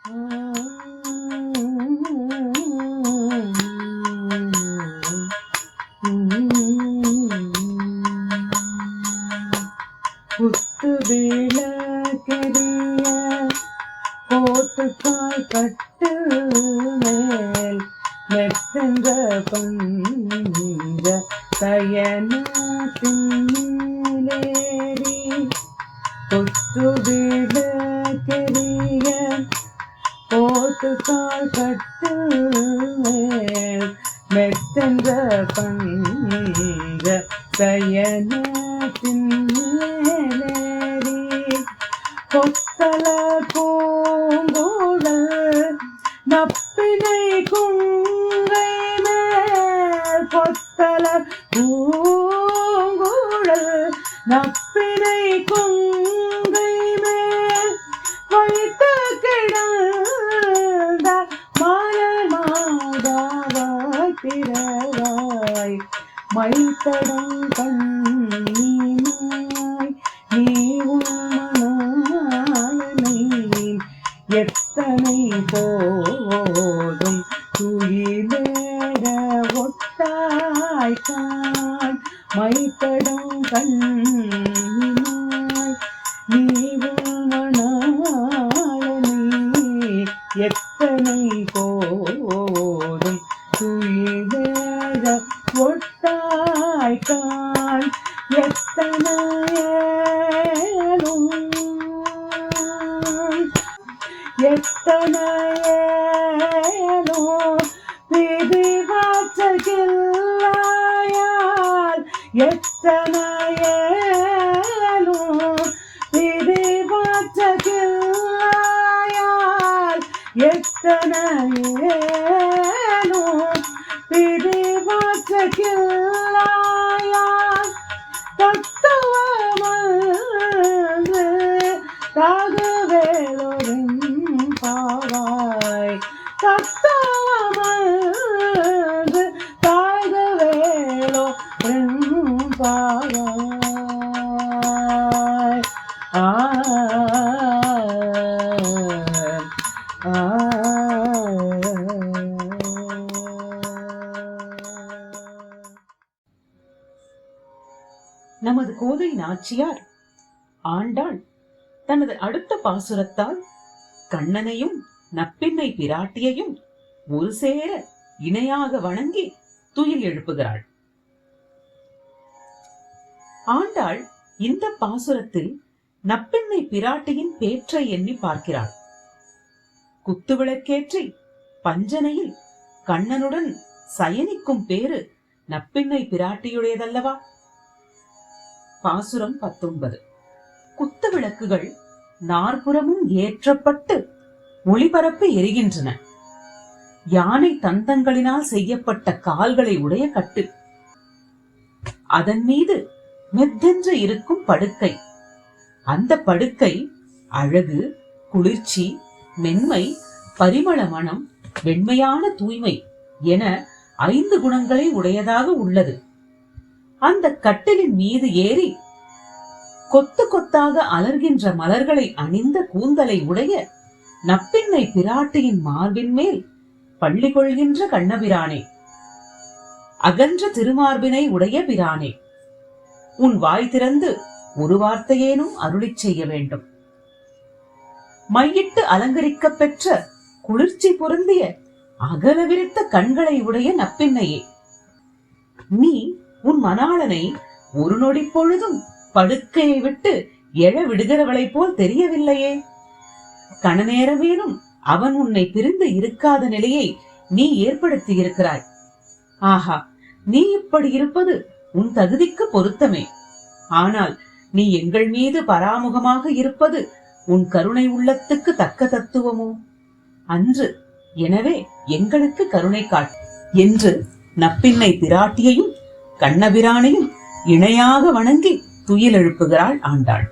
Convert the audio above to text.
குத்து விளக்கெரிய கோட்டுக்காய் கட்டு மேல் மெத்தென்ற பஞ்ச சயனத்தின் மேலேறி குத்து விளக்கெரிய கோட்டுக்காய் கட்டு மேல் மெத்தென்ற பஞ்ச சயனத்தின் மேலேறி கொத்தல பூங்குழல் நப்பினை குங்கை மேல் கொத்தல பூங்குழல் நப்பினை குங்கை மேல் வைத்து கிடந்த மலர் மாதாவாய் திரவாய் மைத்தடம் கண்ணீமாய் நீ உன்மனாளனை எத்தனை போதும் துயிலேட ஒட்டாய்கான் மைத்தடம் கண்ணீமாய் நீ உன்மனாளனை எத்தனை போதும் துயிலேட ஒட்டாய்கான் எத்தனையேனோ விதிவாச்சகில்லாயால் எத்தனையேனோ விதிவாச்சகில்லாயால் எத்தனையேனோ விதிவாச்சகில்லாயால் தத்துவமன்று தாகவேலோரின் பாவாய் தத்துவமன்று தாகவேலோரின் பாவாய் நமது கோதை நாச்சியார் ஆண்டாள் தனது அடுத்த பாசுரத்தால் கண்ணனையும் நப்பின்னை பிராட்டியையும் ஒரு சேர இணையாக வணங்கி துயில் எழுப்புகிறாள். ஆண்டாள் இந்த பாசுரத்தில் நப்பின்னை பிராட்டியின் பேற்றை எண்ணி பார்க்கிறாள். குத்துவிளக்கேற்றி பஞ்சனையில் கண்ணனுடன் சயனிக்கும் பேரு நப்பின்னை பிராட்டியுடையதல்லவா? பாசுரம் 19. குத்து விளக்குகள் நாற்புறமும் ஏற்றப்பட்டு ஒளிபரப்பு எரிகின்றன. யானை தந்தங்களினால் செய்யப்பட்ட கால்களை உடைய கட்டு, அதன் மீது மெத்தென்று இருக்கும் படுக்கை. அந்த படுக்கை அழகு, குளிர்ச்சி, மென்மை, பரிமள மனம், வெண்மையான தூய்மை என 5 குணங்களை உடையதாக உள்ளது. அந்த கட்டிலின் மீது ஏறி கொத்து கொத்தாக அலர்கின்ற மலர்களை அணிந்த கூந்தலை உடைய நப்பின்னை பிராட்டியின் மார்பின் மேல் பள்ளி கொள்கின்ற கண்ணபிரானே, அகன்ற திருமார்பினை உடைய பிரானே, உன் வாய் திறந்து ஒரு வார்த்தையேனும் அருளிச் செய்ய வேண்டும். மையிட்டு அலங்கரிக்க பெற்ற குளிர்ச்சி பொருந்திய அகல விரித்த கண்களை உடைய நப்பின்னையே, நீ உன் மணாளனை ஒரு நொடி பொழுதும் படுக்கையை விட்டு எழ விடுகிறவளை போல் தெரியவில்லையே. கணநேரமேனும் அவன் உன்னை பிரிந்து இருக்காத நிலையை நீ ஏற்படுத்தி இருக்கிறாய். ஆஹா, நீ இப்படி இருப்பது உன் தகுதிக்கு பொருத்தமே. ஆனால் நீ எங்கள் மீது பராமுகமாக இருப்பது உன் கருணை உள்ளத்துக்கு தக்க தத்துவமோ அன்று. எனவே எங்களுக்கு கருணை காட்டு என்று நப்பின்னை பிராட்டியையும் கண்ணபிரானையும் இணையாக வணங்கி துயில் எழுப்புகிறாள் ஆண்டாள்.